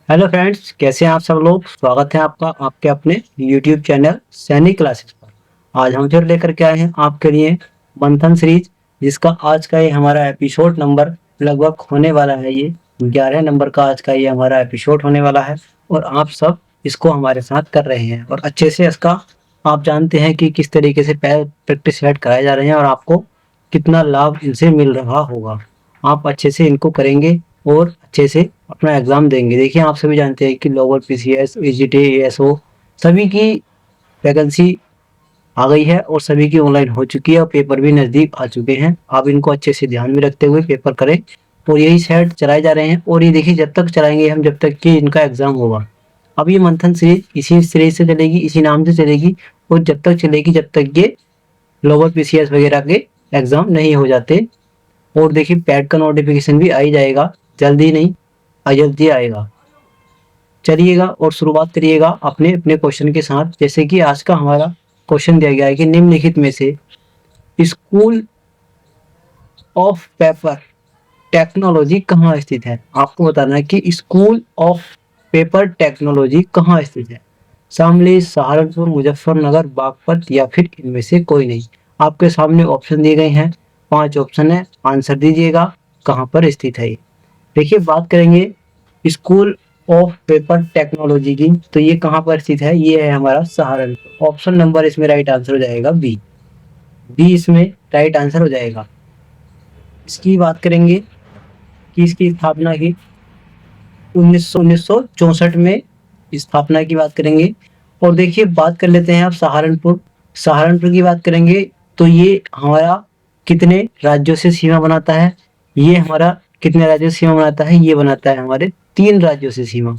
Hello friends, कैसे हैं आप सब लोग। स्वागत है आपका आपके अपने यूट्यूब चैनल सैनिक क्लासेस पर। आज हम फिर लेकर के आए हैं आपके लिए मंथन सीरीज, जिसका आज का ये हमारा एपिसोड नंबर लगभग होने वाला है। ये 11 नंबर का आज का ये हमारा एपिसोड होने वाला है और आप सब इसको हमारे साथ कर रहे हैं और अच्छे से इसका आप जानते हैं कि किस तरीके से प्रैक्टिस सेट कराए जा रहे हैं और आपको कितना लाभ इनसे मिल रहा होगा। आप अच्छे से इनको करेंगे और अच्छे से अपना एग्ज़ाम देंगे। देखिए, आप सभी जानते हैं कि लोअर पीसीएस, ईजीटी, एएसओ सभी की वैकेंसी आ गई है और सभी की ऑनलाइन हो चुकी है और पेपर भी नज़दीक आ चुके हैं। आप इनको अच्छे से ध्यान में रखते हुए पेपर करें और यही सेट चलाए जा रहे हैं और ये देखिए जब तक चलाएंगे हम, जब तक कि इनका एग्ज़ाम होगा। अब ये मंथन सीरीज इसी सीरीज से चलेगी, इसी नाम से चलेगी और जब तक चलेगी जब तक ये लोअर पीसीएस वगैरह के एग्ज़ाम नहीं हो जाते। और देखिए पैड का नोटिफिकेशन भी आ ही जाएगा, जल्दी नहीं जल्दी आएगा। चलिएगा और शुरुआत करिएगा अपने अपने क्वेश्चन के साथ। जैसे कि आज का हमारा क्वेश्चन दिया गया है कि निम्नलिखित में से स्कूल ऑफ पेपर टेक्नोलॉजी कहाँ स्थित है। आपको बताना है कि स्कूल ऑफ पेपर टेक्नोलॉजी कहाँ स्थित है। शामली, सहारनपुर, मुजफ्फरनगर, बागपत या फिर इनमें से कोई नहीं। आपके सामने ऑप्शन दिए गए हैं, 5 ऑप्शन है, आंसर दीजिएगा कहाँ पर स्थित है ये। देखिए बात करेंगे स्कूल ऑफ पेपर टेक्नोलॉजी की, तो ये कहाँ पर स्थित है। ये है हमारा सहारनपुर। ऑप्शन नंबर इसमें राइट आंसर हो जाएगा बी। बी इसमें राइट आंसर हो जाएगा। इसकी बात करेंगे कि इसकी स्थापना की 1964 में स्थापना की बात करेंगे। और देखिए बात कर लेते हैं अब सहारनपुर। सहारनपुर की बात करेंगे तो ये हमारा कितने राज्यों से सीमा बनाता है। ये हमारा कितने राज्यों से सीमा बनाता है, ये बनाता है हमारे 3 राज्यों से सीमा।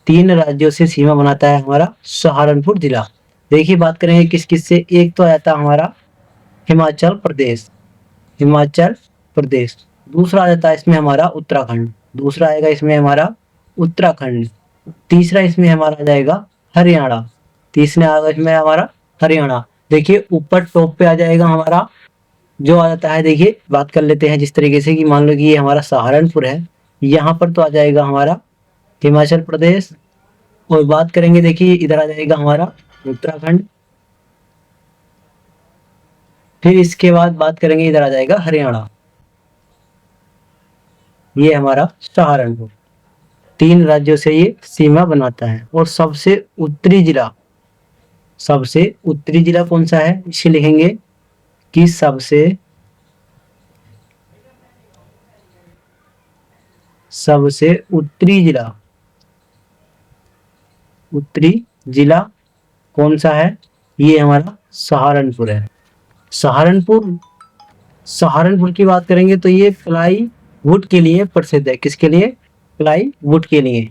3 राज्यों से सीमा बनाता है हमारा सहारनपुर जिला। देखिए बात करेंगे किस किस से। एक तो आता है हमारा हिमाचल प्रदेश, हिमाचल प्रदेश। दूसरा आ जाता है इसमें हमारा उत्तराखंड, दूसरा आएगा इसमें हमारा उत्तराखंड। तीसरा इसमें हमारा आ जाएगा हरियाणा, तीसरा आएगा इसमें हमारा हरियाणा। देखिए ऊपर टॉप पे आ जाएगा हमारा जो आ जाता है। देखिए बात कर लेते हैं जिस तरीके से कि मान लो कि ये हमारा सहारनपुर है, यहाँ पर तो आ जाएगा हमारा हिमाचल प्रदेश। और बात करेंगे देखिए इधर आ जाएगा हमारा उत्तराखंड। फिर इसके बाद बात करेंगे इधर आ जाएगा हरियाणा। ये हमारा सहारनपुर 3 राज्यों से ये सीमा बनाता है। और सबसे उत्तरी जिला, सबसे उत्तरी जिला कौन सा है, इसे लिखेंगे कि सबसे उत्तरी जिला, उत्तरी जिला कौन सा है, ये हमारा सहारनपुर है। सहारनपुर, सहारनपुर की बात करेंगे तो ये प्लाई वुड के लिए प्रसिद्ध है। किसके लिए, प्लाई वुड के लिए।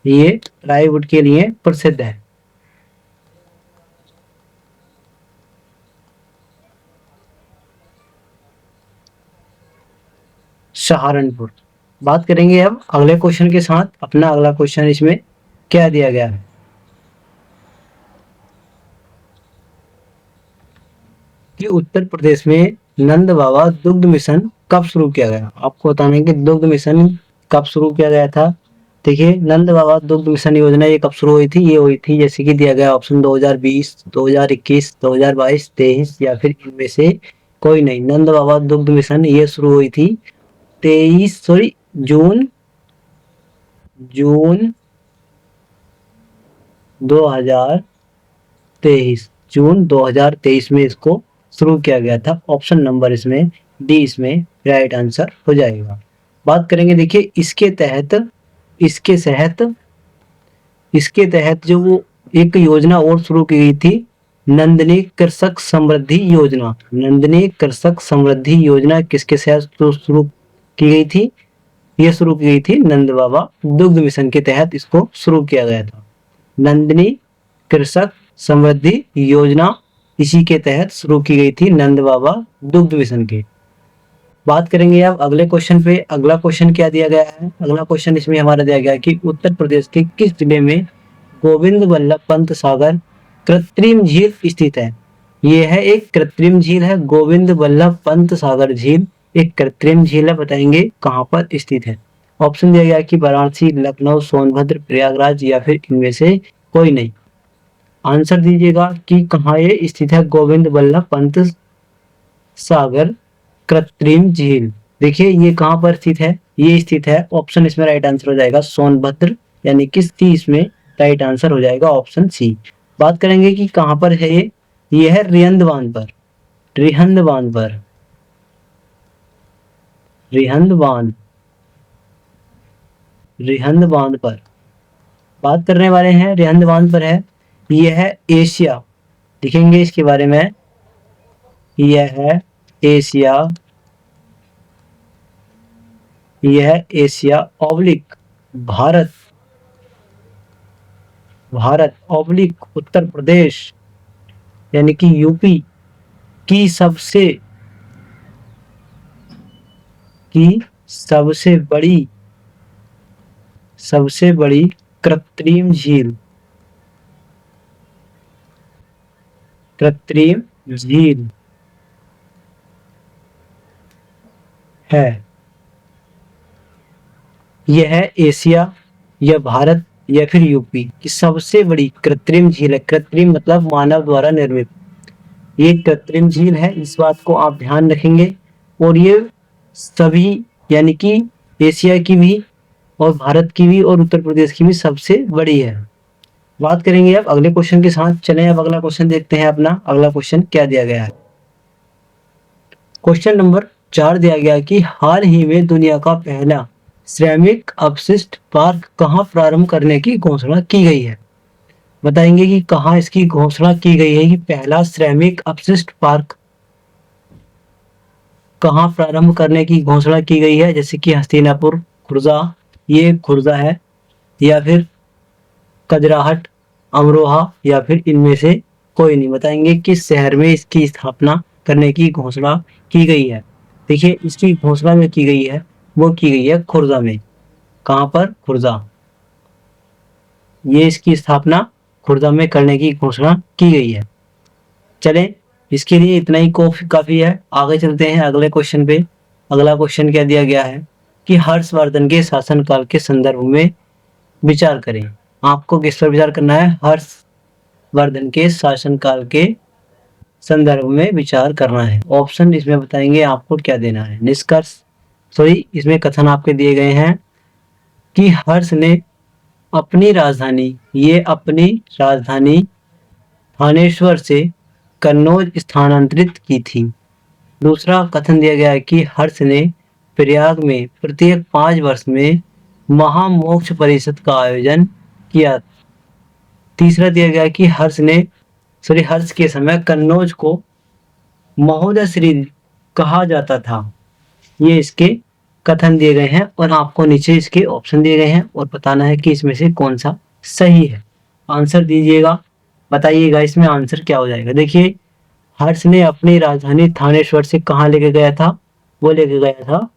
ये प्लाई वुड के लिए प्रसिद्ध है। सहारनपुर। बात करेंगे अब अगले क्वेश्चन के साथ। अपना अगला क्वेश्चन इसमें क्या दिया गया है कि उत्तर प्रदेश में नंद बाबा दुग्ध मिशन कब शुरू किया गया। आपको बताना है कि दुग्ध मिशन कब शुरू किया गया था। देखिए नंद बाबा दुग्ध मिशन योजना ये कब शुरू हुई थी। ये हुई थी जैसे कि दिया गया ऑप्शन 2020, 2021, 2022, 23 या फिर इनमें से कोई नहीं। नंद बाबा दुग्ध मिशन ये शुरू हुई थी 23 सॉरी जून 2023, जून 2023 में इसको शुरू किया गया था। ऑप्शन नंबर इसमें डी इसमें राइट आंसर हो जाएगा। बात करेंगे देखिए इसके तहत, इसके तहत इसके तहत जो वो एक योजना और शुरू की गई थी, नंदनी कृषक समृद्धि योजना। नंदनी कृषक समृद्धि योजना किसके तहत शुरू की गई थी। ये शुरू की गई थी नंद बाबा दुग्ध मिशन के तहत इसको शुरू किया गया था। नंदनी कृषक समृद्धि योजना इसी के तहत शुरू की गई थी नंद बाबा दुग्ध मिशन की। बात करेंगे अब अगले क्वेश्चन पे। अगला क्वेश्चन क्या दिया गया है। अगला क्वेश्चन इसमें हमारा दिया गया है कि उत्तर प्रदेश के किस जिले में गोविंद वल्लभ पंत सागर कृत्रिम झील स्थित है। ये है एक कृत्रिम झील है, गोविंद बल्लभ पंत सागर झील एक कृत्रिम झील है। बताएंगे कहाँ पर स्थित है। ऑप्शन दिया गया कि वाराणसी, लखनऊ, सोनभद्र, प्रयागराज या फिर इनमें से कोई नहीं। आंसर दीजिएगा कि कहाँ ये स्थित है गोविंद बल्लभ पंत सागर कृत्रिम झील। देखिए ये कहाँ पर स्थित है, ये स्थित है, ऑप्शन इसमें राइट आंसर हो जाएगा सोनभद्र, यानी कि सी इसमें राइट आंसर हो जाएगा ऑप्शन सी। बात करेंगे कि कहाँ पर है ये है रिहंद बांध पर, रिहंद बांध पर, रिहंद बांध, रिहंद बांध पर बात करने वाले हैं। रिहंद बांध पर है, यह है एशिया, लिखेंगे इसके बारे में, यह है एशिया, यह है Asia oblique Bharat, Bharat oblique Uttar Pradesh यानी कि यूपी की सबसे बड़ी, सबसे बड़ी कृत्रिम झील, कृत्रिम झील है। यह है एशिया या भारत या फिर यूपी की सबसे बड़ी कृत्रिम झील है। कृत्रिम मतलब मानव द्वारा निर्मित, ये कृत्रिम झील है, इस बात को आप ध्यान रखेंगे। और ये सभी यानी कि एशिया की भी और भारत की भी और उत्तर प्रदेश की भी सबसे बड़ी है। बात करेंगे अब अगले क्वेश्चन के साथ। चलें अब अगला क्वेश्चन देखते हैं। अपना अगला क्वेश्चन क्या दिया गया है। क्वेश्चन नंबर 4 दिया गया कि हाल ही में दुनिया का पहला श्रमिक अपशिष्ट पार्क कहाँ प्रारंभ करने की घोषणा की गई है। बताएंगे कि कहाँ इसकी घोषणा की गई है कि पहला श्रमिक अपशिष्ट पार्क कहाँ प्रारंभ करने की घोषणा की गई है। जैसे कि हस्तिनापुर, खुर्जा, ये खुर्जा है, या फिर कजराहट, अमरोहा या फिर इनमें से कोई नहीं। बताएंगे किस शहर में इसकी स्थापना करने की घोषणा की गई है। देखिए इसकी घोषणा में की गई है, वो की गई है खुर्जा में। कहाँ पर, खुर्जा, ये इसकी स्थापना खुर्जा में करने की घोषणा की गई है। चलें इसके लिए इतना ही काफी है। आगे चलते हैं अगले क्वेश्चन पे। अगला क्वेश्चन क्या दिया गया है कि हर्षवर्धन के शासनकाल के संदर्भ में विचार करें। आपको किस पर विचार करना है, हर्षवर्धन के शासनकाल के संदर्भ में विचार करना है। ऑप्शन इसमें बताएंगे आपको क्या देना है। निष्कर्ष इसमें कथन आपके दिए गए हैं कि हर्ष ने अपनी राजधानी, ये अपनी राजधानी थानेश्वर से कन्नौज स्थानांतरित की थी। दूसरा कथन दिया गया है कि हर्ष ने प्रयाग में प्रत्येक 5 वर्ष में महामोक्ष परिषद का आयोजन किया। तीसरा दिया गया कि हर्ष के समय कन्नौज को महोदय श्री कहा जाता था। ये इसके कथन दिए गए हैं और आपको नीचे इसके ऑप्शन दिए गए हैं और बताना है कि इसमें से कौन सा सही है। आंसर दीजिएगा, बताइएगा इसमें आंसर क्या हो जाएगा। देखिए हर्ष ने अपनी राजधानी थानेश्वर से कहाँ लेके गया था, वो लेके गया था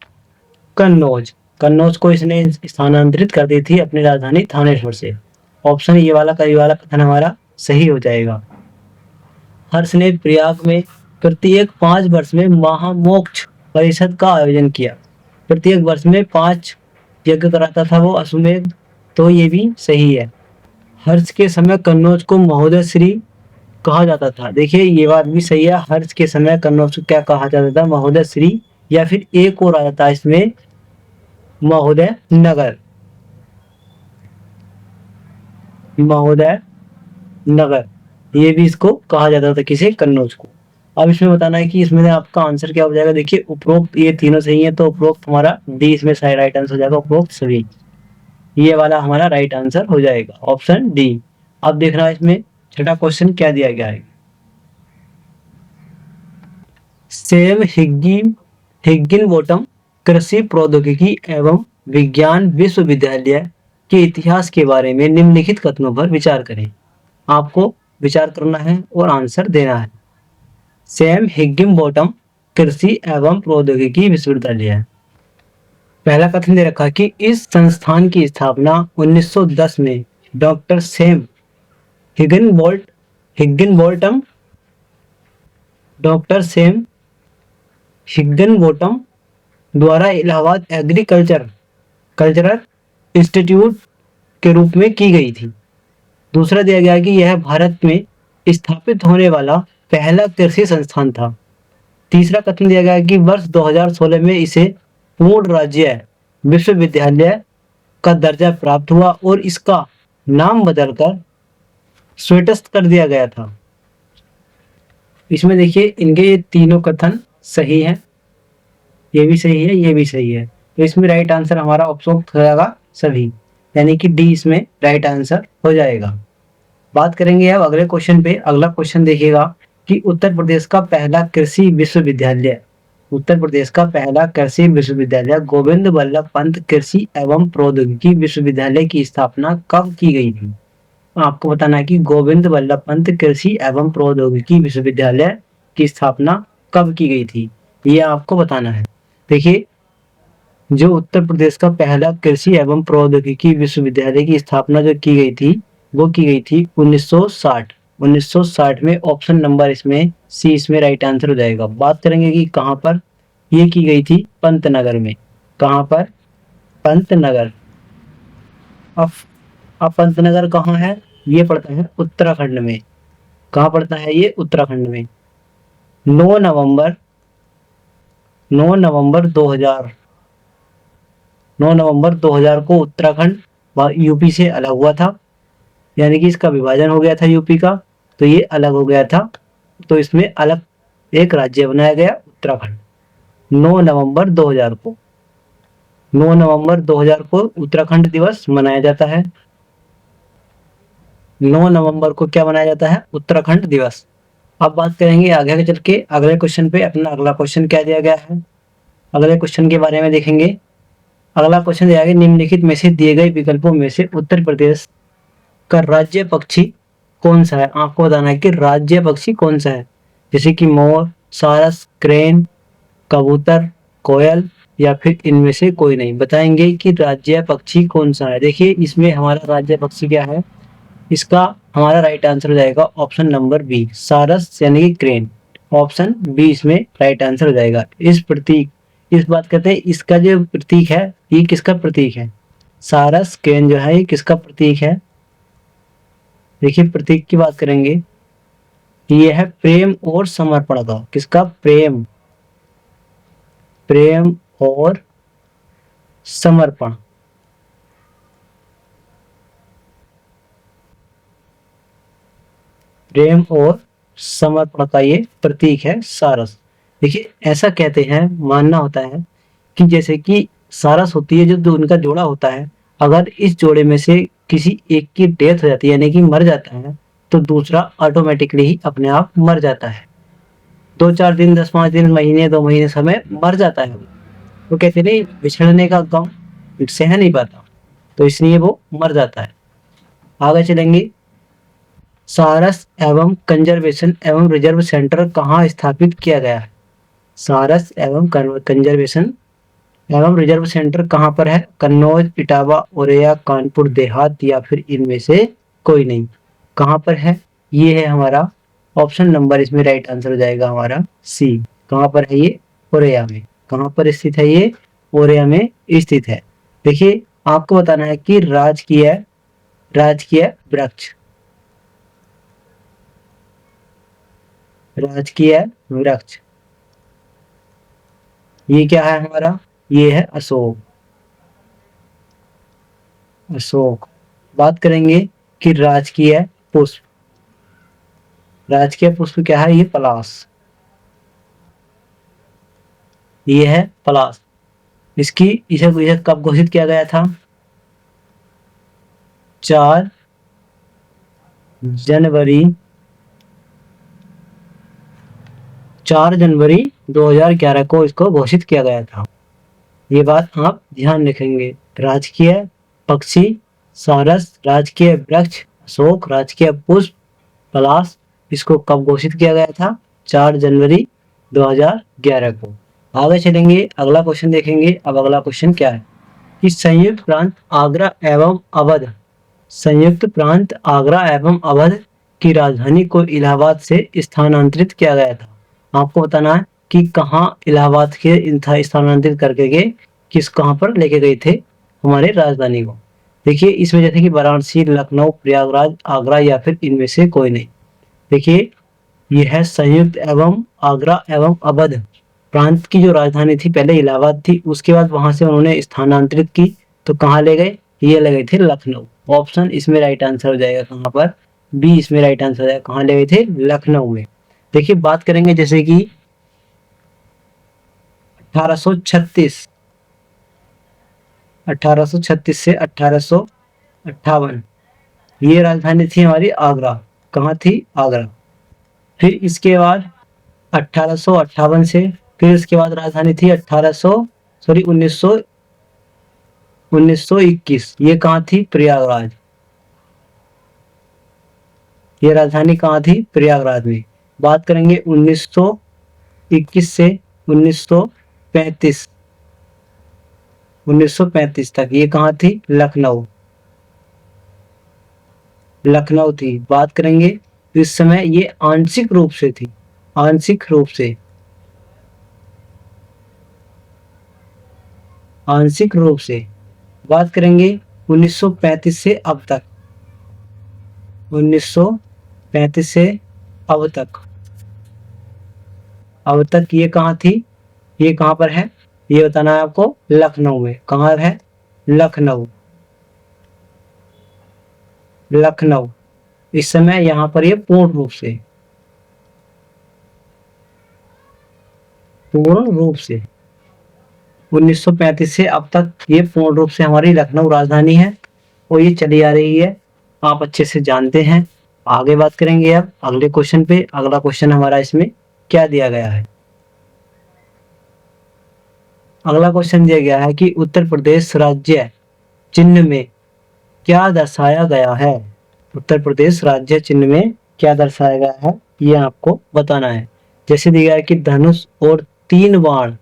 कन्नौज। कन्नौज को इसने स्थानांतरित कर दी थी अपनी राजधानी थानेश्वर से। ऑप्शन ये वाला कथन हमारा सही हो जाएगा। हर्ष ने प्रयाग में प्रत्येक 5 वर्ष में महामोक्ष परिषद का आयोजन किया। प्रत्येक वर्ष में 5 यज्ञ कराता था वो अश्वमेध, तो ये भी सही है। हर्ष के समय कन्नौज को महोदय श्री कहा जाता था। देखिए ये बात भी सही है, हर्ष के समय कन्नौज को क्या कहा जाता था, महोदय श्री, या फिर एक और आ जाता है इसमें महोदय नगर, महोदय नगर, ये भी इसको कहा जाता था किसे, कन्नौज को। अब इसमें बताना है कि इसमें आपका आंसर क्या हो जाएगा। देखिए उपरोक्त ये तीनों सही है, तो उपरोक्त हमारा डी इसमें सही राइट आंसर हो जाएगा, उपरोक्त सभी, ये वाला हमारा राइट आंसर हो जाएगा ऑप्शन डी। अब देखना है इसमें छठा क्वेश्चन क्या दिया गया है। सेम हिग्गिनबॉटम कृषि प्रौद्योगिकी एवं विज्ञान विश्वविद्यालय के इतिहास के बारे में निम्नलिखित कथनों पर विचार करें। आपको विचार करना है और आंसर देना है। सैम हिग्गिनबॉटम कृषि एवं प्रौद्योगिकी विश्वविद्यालय, पहला कथन दे रखा कि इस संस्थान की स्थापना 1910 में डॉक्टर सैम हिग्गिनबॉटम डॉक्टर सैम हिग्गिनबॉटम द्वारा इलाहाबाद एग्रीकल्चरल इंस्टीट्यूट के रूप में की गई थी। दूसरा दिया गया कि यह भारत में स्थापित होने वाला पहला कृषि संस्थान था। तीसरा कथन दिया गया कि वर्ष 2016 में इसे पूर्ण राज्य विश्वविद्यालय का दर्जा प्राप्त हुआ और इसका नाम बदलकर स्वेटस्थ कर दिया गया था। इसमें देखिए इनके ये तीनों कथन सही है, ये भी सही है, ये भी सही है। तो इसमें राइट आंसर हमारा ऑप्शन हो जाएगा सभी, यानी कि डी इसमें राइट आंसर हो जाएगा। बात करेंगे अब अगले क्वेश्चन पे। अगला क्वेश्चन देखिएगा कि उत्तर प्रदेश का पहला कृषि विश्वविद्यालय, उत्तर प्रदेश का पहला कृषि विश्वविद्यालय गोविंद बल्लभ पंत कृषि एवं प्रौद्योगिकी विश्वविद्यालय की स्थापना कब की गई थी। आपको बताना है कि गोविंद बल्लभ पंत कृषि एवं प्रौद्योगिकी विश्वविद्यालय की स्थापना कब की गई थी, ये आपको बताना है। देखिए जो उत्तर प्रदेश का पहला कृषि एवं प्रौद्योगिकी विश्वविद्यालय की स्थापना जो की गई थी वो की गई थी 1960। 1960 में ऑप्शन नंबर इसमें सी इसमें राइट आंसर हो जाएगा। बात करेंगे कि कहाँ पर ये की गई थी, पंतनगर में। कहाँ पर, पंतनगर। अब पंतनगर कहाँ है, ये पड़ता है उत्तराखंड में। कहाँ पड़ता है ये, उत्तराखंड में। 9 नवंबर 2000 9 नवंबर 2000 को उत्तराखंड यूपी से अलग हुआ था, यानी कि इसका विभाजन हो गया था यूपी का, तो ये अलग हो गया था, तो इसमें अलग एक राज्य बनाया गया उत्तराखंड। 9 नवंबर 2000 को 9 नवंबर 2000 को उत्तराखंड दिवस मनाया जाता है। 9 नवंबर को क्या मनाया जाता है, उत्तराखंड दिवस। अब बात करेंगे आगे चल के अगले क्वेश्चन पे। अपना अगला क्वेश्चन क्या दिया गया है, अगले क्वेश्चन के बारे में देखेंगे। अगला क्वेश्चन दिया गया निम्नलिखित में से दिए गए विकल्पों में से उत्तर प्रदेश का राज्य पक्षी कौन सा है। आपको बताना है कि राज्य पक्षी कौन सा है, जैसे कि मोर, सारस, क्रेन, कबूतर, कोयल या फिर इनमें से कोई नहीं। बताएंगे कि राज्य पक्षी कौन सा है। देखिए इसमें हमारा राज्य पक्षी क्या है, इसका हमारा राइट आंसर हो जाएगा ऑप्शन नंबर बी, सारस यानी कि क्रेन। ऑप्शन बी इसमें राइट आंसर हो जाएगा। इस प्रतीक, इस बात कहते हैं इसका जो प्रतीक है ये किसका प्रतीक है, सारस क्रेन जो है ये किसका प्रतीक है। देखिए प्रतीक की बात करेंगे, ये है प्रेम और समर्पण का। किसका, प्रेम, प्रेम और समर्पण। प्रेम और समर्पण का ये प्रतीक है सारस। देखिए ऐसा कहते हैं, मानना होता है कि जैसे कि सारस होती है जो उनका जोड़ा होता है, अगर इस जोड़े में से किसी एक की डेथ हो जाती है यानी कि मर जाता है, तो दूसरा ऑटोमेटिकली ही अपने आप मर जाता है। 2-4 दिन, 10-5 दिन, महीने 2 महीने समय मर जाता है। वो कहते नहीं बिछड़ने का गम सह नहीं पाता, तो इसलिए वो मर जाता है। आगे चलेंगे। सारस एवं कंजर्वेशन एवं रिजर्व सेंटर कहाँ स्थापित किया गया है। सारस एवं कंजर्वेशन एवं रिजर्व सेंटर कहाँ पर है, कन्नौज, इटावा, औरैया, कानपुर देहात या फिर इनमें से कोई नहीं। कहाँ पर है, ये है हमारा ऑप्शन नंबर इसमें राइट आंसर हो जाएगा हमारा सी। कहाँ पर है ये, औरैया में। कहाँ पर स्थित है ये, औरैया में स्थित है। देखिए आपको बताना है कि राजकीय वृक्ष, राजकीय वृक्ष ये क्या है हमारा, ये है अशोक। अशोक। बात करेंगे कि राजकीय पुष्प, राजकीय पुष्प क्या है, ये पलाश, ये है पलाश। इसे कब घोषित किया गया था, 4 जनवरी 2011 को इसको घोषित किया गया था। ये बात आप ध्यान रखेंगे। राजकीय पक्षी सारस, राजकीय वृक्ष अशोक, राजकीय पुष्प पलाश, इसको कब घोषित किया गया था, 4 जनवरी 2011 को। आगे चलेंगे, अगला क्वेश्चन देखेंगे। अब अगला क्वेश्चन क्या है कि संयुक्त प्रांत आगरा एवं अवध की राजधानी को इलाहाबाद से स्थानांतरित किया गया था। आपको बताना है कि कहाँ इलाहाबाद के स्थानांतरित करके के किस कहाँ पर लेके गए थे हमारे राजधानी को। देखिए इसमें जैसे कि वाराणसी, लखनऊ, प्रयागराज, आगरा या फिर इनमें से कोई नहीं। देखिए यह है संयुक्त एवं आगरा एवं अवध प्रांत की जो राजधानी थी पहले इलाहाबाद थी, उसके बाद वहां से उन्होंने स्थानांतरित की तो कहाँ ले गए, ये ले गए थे लखनऊ। ऑप्शन इसमें राइट आंसर हो जाएगा कहाँ पर, बी इसमें राइट आंसर हो जाएगा, कहाँ ले गए थे, लखनऊ में। देखिए बात करेंगे जैसे कि 1836 1836 से 1858 ये राजधानी थी हमारी आगरा, कहाँ थी, आगरा। फिर इसके बाद 1858 से फिर इसके बाद राजधानी थी 1921, ये कहाँ थी, प्रयागराज। ये राजधानी कहाँ थी, प्रयागराज में। बात करेंगे 1921 से 1935 1935 तक, ये कहाँ थी, लखनऊ, लखनऊ थी। बात करेंगे तो इस समय ये आंशिक रूप से थी, आंशिक रूप से, आंशिक रूप से। बात करेंगे 1935 से अब तक, 1935 से अब तक, अब तक ये कहाँ थी, ये कहाँ पर है, ये बताना है आपको, लखनऊ में। कहाँ है, लखनऊ, लखनऊ। इस समय यहाँ पर ये पूर्ण रूप से, पूर्ण रूप से 1935 से अब तक ये पूर्ण रूप से हमारी लखनऊ राजधानी है और ये चली आ रही है, आप अच्छे से जानते हैं। आगे बात करेंगे अब अगले क्वेश्चन पे। अगला क्वेश्चन हमारा इसमें क्या दिया गया है, अगला क्वेश्चन दिया गया है कि उत्तर प्रदेश राज्य चिन्ह में क्या दर्शाया गया है, उत्तर प्रदेश राज्य चिन्ह में क्या दर्शाया गया है, ये आपको बताना है। जैसे दिया गया है कि धनुष और 3 बाण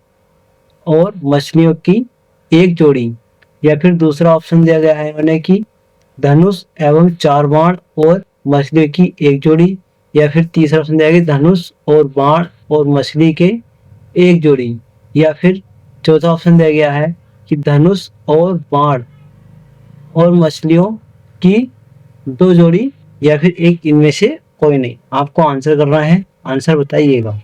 और मछलियों की एक जोड़ी, या फिर दूसरा ऑप्शन दिया गया है उन्हें कि धनुष एवं 4 बाण और मछलियों की एक जोड़ी, या फिर तीसरा ऑप्शन दिया गया धनुष और बाण और मछली के एक जोड़ी, या फिर चौथा ऑप्शन दिया गया है कि धनुष और बाण और मछलियों की 2 जोड़ी, या फिर एक इनमें से कोई नहीं। आपको आंसर करना है, आंसर बताइएगा।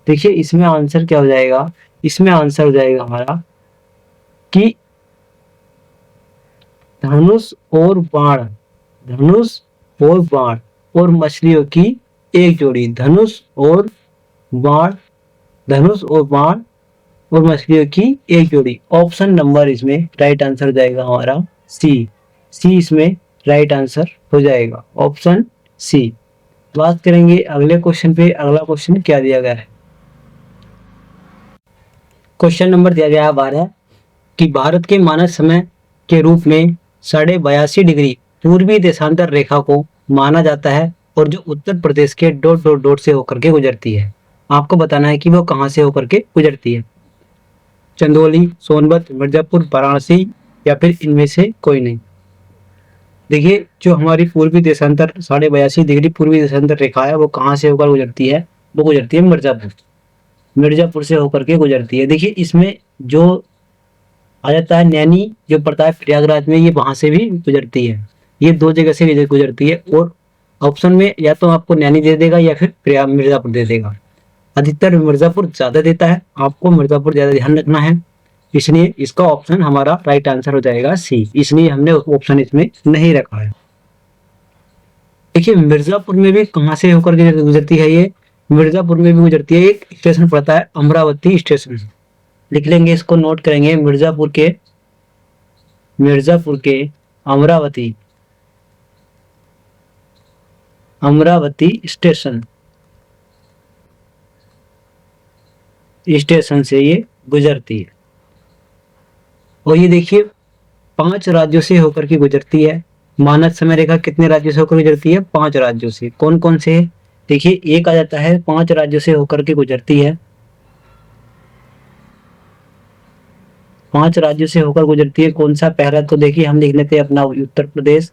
देखिए इसमें आंसर क्या हो जाएगा, इसमें आंसर हो जाएगा हमारा कि धनुष और बाण, धनुष और बाण और मछलियों की एक जोड़ी, धनुष और बाण, धनुष और बाण और मछलियों की एक जोड़ी। ऑप्शन नंबर इसमें राइट आंसर हो जाएगा हमारा सी, सी इसमें राइट आंसर हो जाएगा, ऑप्शन सी। बात करेंगे अगले क्वेश्चन पे। अगला क्वेश्चन क्या दिया गया है, क्वेश्चन नंबर दिया गया है 12 कि भारत के मानक समय के रूप में 82.5 डिग्री पूर्वी देशांतर रेखा को माना जाता है और जो उत्तर प्रदेश के डॉट डॉट डॉट से होकर के गुजरती है। आपको बताना है कि वो कहाँ से होकर के गुजरती है, चंदौली, सोनभद्र, मिर्जापुर, वाराणसी या फिर इनमें से कोई नहीं। देखिए जो हमारी पूर्वी देशांतर 82.5 डिग्री पूर्वी देशांतर रेखा है वो कहाँ से होकर गुजरती है, वो गुजरती है मिर्जापुर, मिर्जापुर से होकर के गुजरती है। देखिए इसमें जो आ जाता है नैनी जो पड़ता है प्रयागराज में, ये वहां से भी गुजरती है, ये 2 जगह से गुजरती है। और ऑप्शन में या तो आपको नैनी दे देगा या फिर प्रयाग मिर्जापुर दे देगा, अधिकतर मिर्जापुर ज्यादा देता है, आपको मिर्जापुर ज्यादा ध्यान रखना है, इसलिए इसका ऑप्शन हमारा राइट आंसर हो जाएगा सी, इसलिए हमने ऑप्शन इसमें नहीं रखा है। देखिए मिर्जापुर में भी कहाँ से होकर के गुजरती है, ये मिर्जापुर में भी गुजरती है, एक स्टेशन पड़ता है अमरावती स्टेशन, लिख लेंगे इसको, नोट करेंगे, मिर्जापुर के अमरावती, अमरावती स्टेशन, स्टेशन से ये गुजरती है। और ये देखिए 5 राज्यों से होकर के गुजरती है। मानक समय रेखा कितने राज्यों से होकर गुजरती है, 5 राज्यों से। कौन कौन से है, देखिए एक आ जाता है 5 राज्यों से होकर के गुजरती है, 5 राज्यों से होकर गुजरती है। कौन सा, पहला तो देखिए हम लिख लेते हैं अपना उत्तर प्रदेश,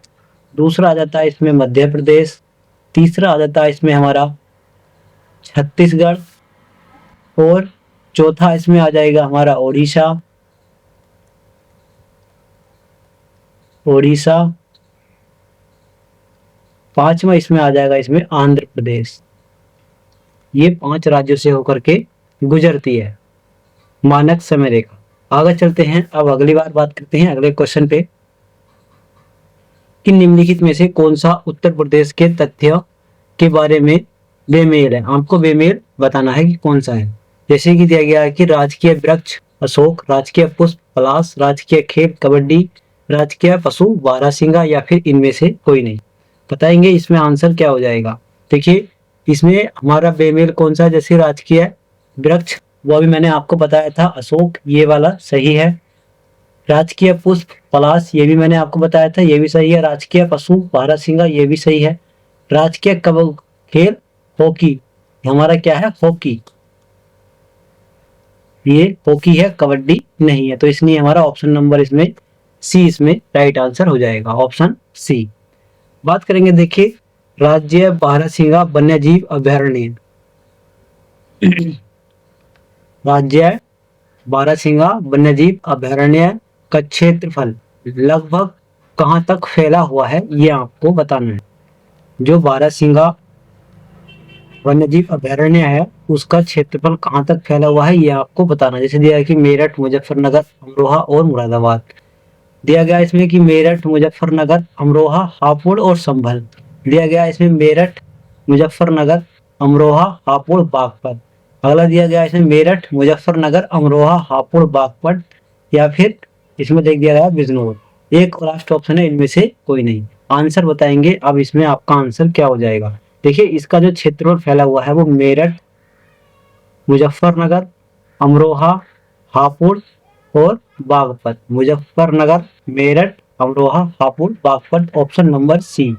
दूसरा आ जाता है इसमें मध्य प्रदेश, तीसरा आ जाता है इसमें हमारा छत्तीसगढ़, और चौथा इसमें आ जाएगा हमारा ओडिशा, ओडिशा। पांचवा इसमें आ जाएगा इसमें आंध्र प्रदेश। ये 5 राज्यों से होकर के गुजरती है मानक समय रेखा। आगे चलते हैं, अब अगली बार बात करते हैं अगले क्वेश्चन पे कि निम्नलिखित में से कौन सा उत्तर प्रदेश के तथ्य के बारे में बेमेल है। आपको बेमेल बताना है कि कौन सा है। जैसे कि दिया गया है कि राजकीय वृक्ष अशोक, राजकीय पुष्प पलाश, राजकीय खेल कबड्डी, राजकीय पशु बारहसिंगा या फिर इनमें से कोई नहीं। बताएंगे इसमें आंसर क्या हो जाएगा। देखिए इसमें हमारा बेमेल कौन सा है, जैसे राजकीय वृक्ष वो भी मैंने आपको बताया था अशोक, ये वाला सही है। राजकीय पुष्प पलाश ये भी मैंने आपको बताया था, ये भी सही है। राजकीय पशु बारहसिंगा ये भी सही है। राजकीय खेल हॉकी, हमारा क्या है हॉकी, ये हॉकी है कबड्डी नहीं है। तो इसलिए हमारा ऑप्शन नंबर इसमें सी इसमें राइट आंसर हो जाएगा, ऑप्शन सी। बात करेंगे देखिए राज्य बारहसिंगा वन्यजीव अभयारण्य। राज्य बारहसिंगा वन्यजीव अभयारण्य का क्षेत्रफल लगभग कहाँ तक फैला हुआ है ये आपको बताना है। जो बारहसिंगा वन्यजीव अभयारण्य है उसका क्षेत्रफल कहाँ तक फैला हुआ है ये आपको बताना है। जैसे दिया है कि मेरठ, मुजफ्फरनगर, अमरोहा और मुरादाबाद। दिया गया इसमें कि मेरठ, मुजफ्फरनगर, अमरोहा, हापुड़ और संभल। दिया गया इसमें मेरठ, मुजफ्फरनगर, अमरोहा, हापुड़, बागपत। अगला दिया गया इसमें मेरठ, मुजफ्फरनगर, अमरोहा, हापुड़, बागपत या फिर इसमें देख दिया गया बिजनौर। एक लास्ट ऑप्शन है इनमें से कोई नहीं। आंसर बताएंगे अब इसमें आपका आंसर क्या हो जाएगा। देखिए इसका जो क्षेत्रफल फैला हुआ है वो मेरठ, मुजफ्फरनगर, अमरोहा, हापुड़ और Baghpat. Muzaffarnagar, Meerut, Amroha, Hapur, Baghpat. Option number C,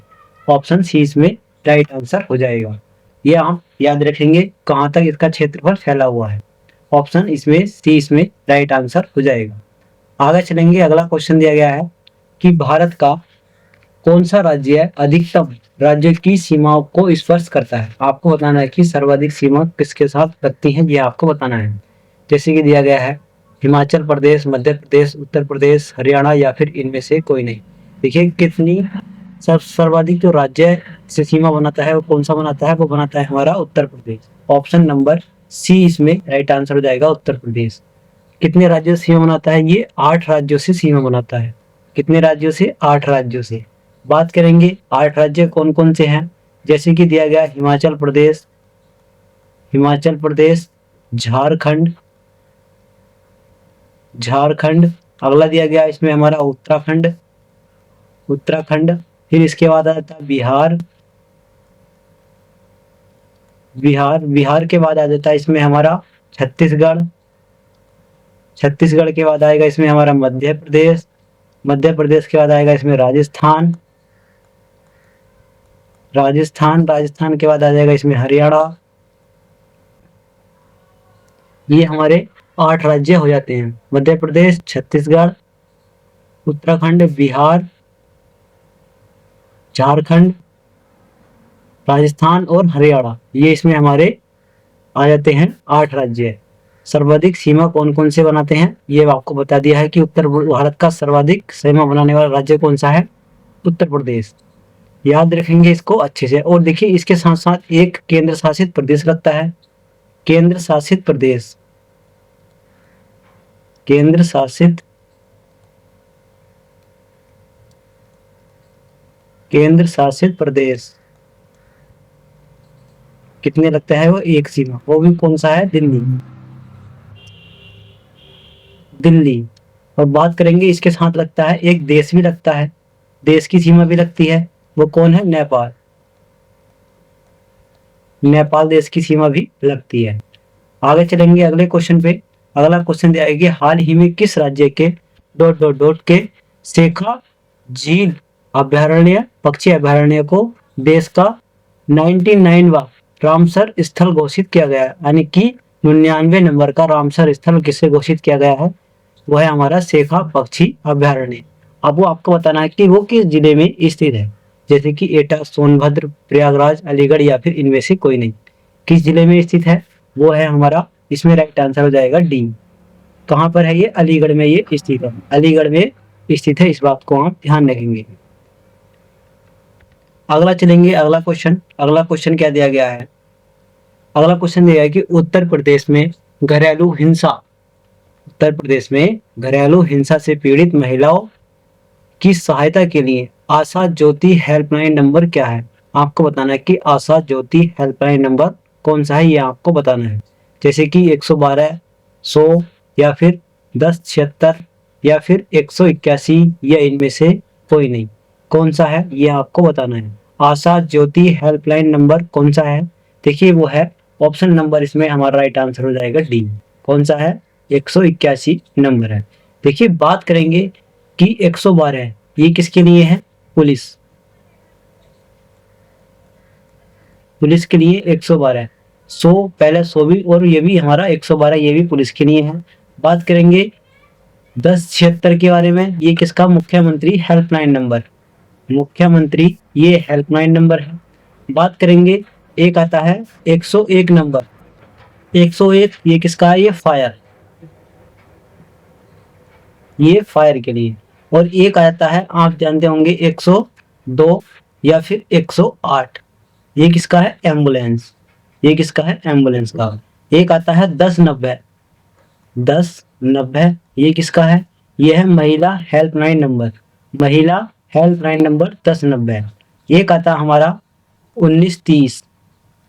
option C इसमें राइट आंसर हो जाएगा। ये आप याद रखेंगे कहाँ तक इसका क्षेत्रफल फैला हुआ है। ऑप्शन इसमें सी इसमें राइट आंसर हो जाएगा। आगे चलेंगे, अगला क्वेश्चन दिया गया है कि भारत का कौन सा राज्य अधिकतम राज्य की सीमाओं को स्पर्श करता है। आपको बताना है कि सर्वाधिक सीमा किसके साथ लगती है, ये आपको बताना है। जैसे कि दिया गया है हिमाचल प्रदेश, मध्य प्रदेश, उत्तर प्रदेश, हरियाणा या फिर इनमें से कोई नहीं। देखिए कितनी सर्वाधिक जो राज्य से सीमा बनाता है वो कौन सा बनाता है, वो बनाता है हमारा उत्तर प्रदेश। ऑप्शन नंबर सी इसमें राइट आंसर हो जाएगा, उत्तर प्रदेश। कितने राज्यों से सीमा बनाता है, ये 8 राज्यों से सीमा बनाता है। कितने राज्यों से, 8 राज्यों से। बात करेंगे 8 राज्य कौन कौन से हैं। जैसे कि दिया गया हिमाचल प्रदेश, हिमाचल प्रदेश, झारखंड, झारखंड। अगला दिया गया इसमें हमारा उत्तराखंड, उत्तराखंड। फिर इसके बाद आ जाता है बिहार, बिहार। बिहार के बाद आ जाता है इसमें हमारा छत्तीसगढ़, छत्तीसगढ़ के बाद आएगा इसमें हमारा मध्य प्रदेश, मध्य प्रदेश के बाद आएगा इसमें राजस्थान, राजस्थान। राजस्थान के बाद आ जाएगा इसमें हरियाणा। ये हमारे 8 राज्य हो जाते हैं, मध्य प्रदेश, छत्तीसगढ़, उत्तराखंड, बिहार, झारखंड, राजस्थान और हरियाणा। ये इसमें हमारे आ जाते हैं 8 राज्य। सर्वाधिक सीमा कौन कौन से बनाते हैं ये आपको बता दिया है कि उत्तर भारत का सर्वाधिक सीमा बनाने वाला राज्य कौन सा है, उत्तर प्रदेश। याद रखेंगे इसको अच्छे से। और देखिए इसके साथ साथ एक केंद्र शासित प्रदेश लगता है, केंद्र शासित प्रदेश, केंद्र शासित, केंद्र शासित प्रदेश। कितने लगता है वो, एक सीमा। वो भी कौन सा है, दिल्ली, दिल्ली। और बात करेंगे इसके साथ लगता है एक देश भी लगता है, देश की सीमा भी लगती है। वो कौन है, नेपाल, नेपाल देश की सीमा भी लगती है। आगे चलेंगे अगले क्वेश्चन पे। अगला क्वेश्चन दिया है कि हाल ही में किस राज्य के डॉट डॉट डॉट के शेखा झील अभयारण्य, पक्षी अभयारण्य को देश का 99वां रामसर स्थल घोषित किया गया है। यानी कि 99 नंबर का रामसर स्थल किसे घोषित किया गया है, वो है हमारा शेखा पक्षी अभयारण्य। अब वो आपको बताना है कि वो किस जिले में स्थित है। जैसे कि एटा, सोनभद्र, प्रयागराज, अलीगढ़ या फिर इनमें से कोई नहीं। किस जिले में स्थित है, वो है हमारा इसमें राइट आंसर हो जाएगा डी। कहाँ पर है ये? अलीगढ़ में ये स्थित है, अलीगढ़ में स्थित है, इस बात को आप ध्यान रखेंगे। अगला चलेंगे, अगला क्वेश्चन। अगला क्वेश्चन क्या दिया गया है? अगला क्वेश्चन दिया है कि उत्तर प्रदेश में घरेलू हिंसा, उत्तर प्रदेश में घरेलू हिंसा से पीड़ित महिलाओं की सहायता के लिए आशा ज्योति हेल्पलाइन नंबर क्या है? आपको बताना है कि आशा ज्योति हेल्पलाइन नंबर कौन सा है, ये आपको बताना है। जैसे कि 112, 100 या फिर 1076 या फिर 181 या इनमें से कोई नहीं। कौन सा है ये आपको बताना है। आशा ज्योति हेल्पलाइन नंबर कौन सा है? देखिए वो है ऑप्शन नंबर, इसमें हमारा राइट आंसर हो जाएगा डी। कौन सा है? 181 नंबर है। देखिए बात करेंगे कि 112 ये किसके लिए है? पुलिस, पुलिस के लिए 112। 100 पहले 100 भी, और ये भी हमारा 112 ये भी पुलिस के लिए है। बात करेंगे 1076 के बारे में, ये किसका? मुख्यमंत्री हेल्पलाइन नंबर, मुख्यमंत्री ये हेल्पलाइन नंबर है। बात करेंगे एक आता है 101 नंबर, 101 ये किसका है? ये फायर, ये फायर के लिए। और एक आता है आप जानते होंगे 102 या फिर 108, ये किसका है? एम्बुलेंस, ये किसका है? एम्बुलेंस का। एक आता है 1090, 1090 ये किसका है? ये है महिला हेल्पलाइन नंबर, महिला हेल्पलाइन नंबर 1090। एक आता हमारा 1930,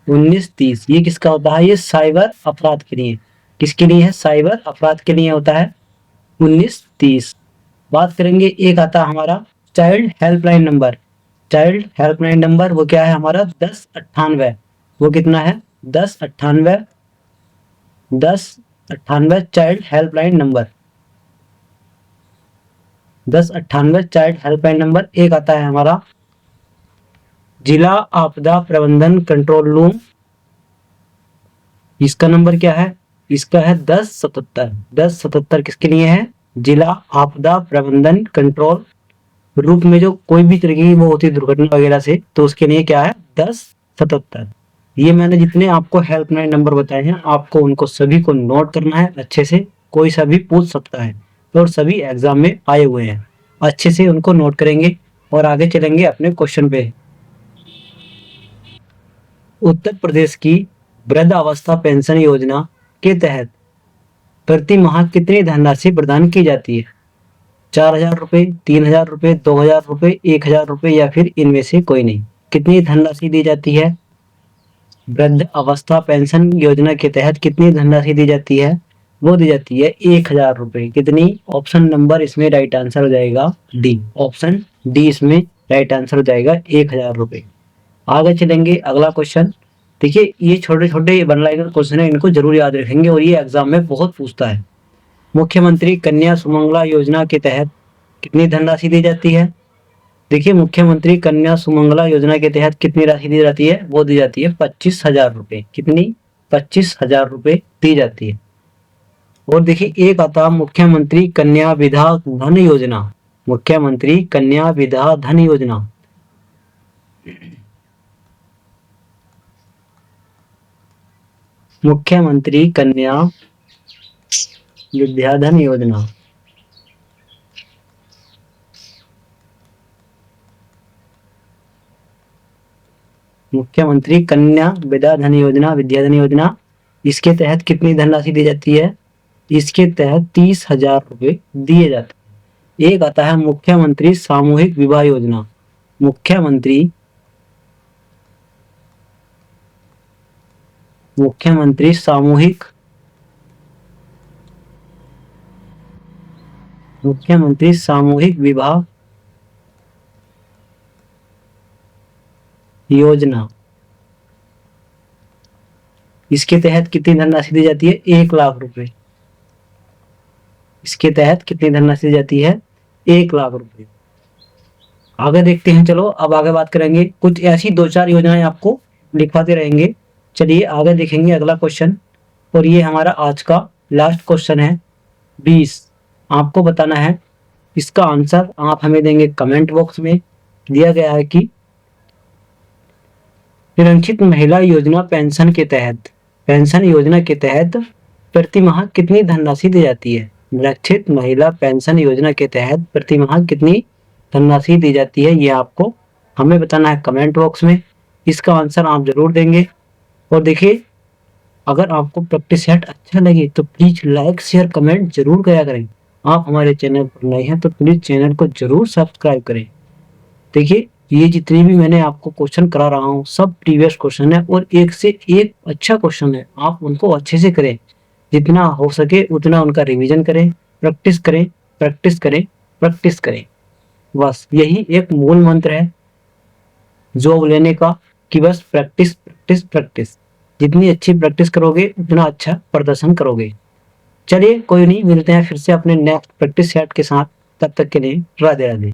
1930 ये किसका होता है? ये साइबर अपराध के लिए, किसके लिए है? साइबर अपराध के लिए होता है 1930। बात करेंगे एक आता हमारा child helpline number, child helpline number वो क्या है हमारा? 1098। वो कितना है? 1098, 1098 child helpline number, 1098 child helpline number. एक आता है हमारा जिला आपदा प्रबंधन कंट्रोल रूम, इसका नंबर क्या है? इसका है 1077। 1077 किसके लिए है? जिला आपदा प्रबंधन कंट्रोल रूप में जो कोई भी तरह की वो होती है दुर्घटना वगैरह से, तो उसके लिए क्या है? 1077। ये मैंने जितने आपको हेल्पलाइन नंबर बताए हैं, आपको उनको सभी को नोट करना है अच्छे से, कोई सा भी पूछ सकता है, और सभी एग्जाम में आए हुए हैं। अच्छे से उनको नोट करेंगे और आगे चलेंगे अपने क्वेश्चन पे। उत्तर प्रदेश की वृद्धावस्था पेंशन योजना के तहत प्रति माह कितनी धनराशि प्रदान की जाती है? 4000 रुपये, 3000 रुपये, 2000 रुपये, 1000 रुपये या फिर इनमें से कोई नहीं। कितनी धनराशि दी जाती है? वृद्ध अवस्था पेंशन योजना के तहत कितनी धनराशि दी जाती है? वो दी जाती है 1000 रुपये। कितनी? ऑप्शन नंबर इसमें राइट आंसर हो जाएगा डी, ऑप्शन डी इसमें राइट आंसर हो जाएगा 1000 रुपये। आगे चलेंगे, अगला क्वेश्चन। देखिए ये छोटे छोटे वन लाइनर क्वेश्चन है, इनको जरूर याद रखेंगे और ये एग्जाम में बहुत पूछता है। मुख्यमंत्री कन्या सुमंगला योजना के तहत कितनी धनराशि दी जाती है? देखिए मुख्यमंत्री कन्या सुमंगला योजना के तहत कितनी राशि दी जाती है? वो दी जाती है 25,000 रुपये। कितनी? 25,000 रुपये दी जाती है। और देखिए एक आता मुख्यमंत्री कन्या विधा धन योजना, मुख्यमंत्री कन्या विधा धन योजना, मुख्यमंत्री कन्या विद्याधन योजना। मुख्यमंत्री कन्या विद्याधन योजना, विद्याधन योजना, इसके तहत कितनी धनराशि दी जाती है? इसके तहत 30,000 रुपये दिए जाते हैं। एक आता है मुख्यमंत्री सामूहिक विवाह योजना, मुख्यमंत्री सामूहिक, मुख्यमंत्री सामूहिक विवाह योजना, इसके तहत कितनी धनराशि दी जाती है? 1,00,000 रुपए। इसके तहत कितनी धनराशि दी जाती है? 1,00,000 रुपए। आगे देखते हैं, चलो अब आगे बात करेंगे। कुछ ऐसी दो चार योजनाएं आपको लिखवाते रहेंगे। चलिए आगे देखेंगे अगला क्वेश्चन, और ये हमारा आज का लास्ट क्वेश्चन है 20। आपको बताना है इसका आंसर, आप हमें देंगे कमेंट बॉक्स में। दिया गया है कि निरंकित महिला योजना पेंशन के तहत, पेंशन योजना के तहत प्रति माह कितनी धनराशि दी जाती है? लक्षित महिला पेंशन योजना के तहत प्रति माह कितनी धनराशि दी जाती है, ये आपको हमें बताना है कमेंट बॉक्स में। इसका आंसर आप जरूर देंगे। और देखिए, अगर आपको प्रैक्टिस सेट अच्छा लगे तो प्लीज लाइक शेयर कमेंट जरूर किया करें। आप हमारे चैनल पर नए हैं तो प्लीज चैनल को जरूर सब्सक्राइब करें। देखिए, ये जितनी भी मैंने आपको क्वेश्चन करा रहा हूँ सब प्रीवियस क्वेश्चन है और एक से एक अच्छा क्वेश्चन है। आप उनको अच्छे से करें, जितना हो सके उतना उनका रिवीजन करें, प्रैक्टिस करें, प्रैक्टिस करें, प्रैक्टिस करें। बस यही एक मूल मंत्र है जॉब लेने का, कि बस प्रैक्टिस प्रैक्टिस प्रैक्टिस। जितनी अच्छी प्रैक्टिस करोगे उतना अच्छा प्रदर्शन करोगे। चलिए, कोई नहीं, मिलते हैं फिर से अपने नेक्स्ट प्रैक्टिस सेट के साथ। तब तक के लिए राधे राधे।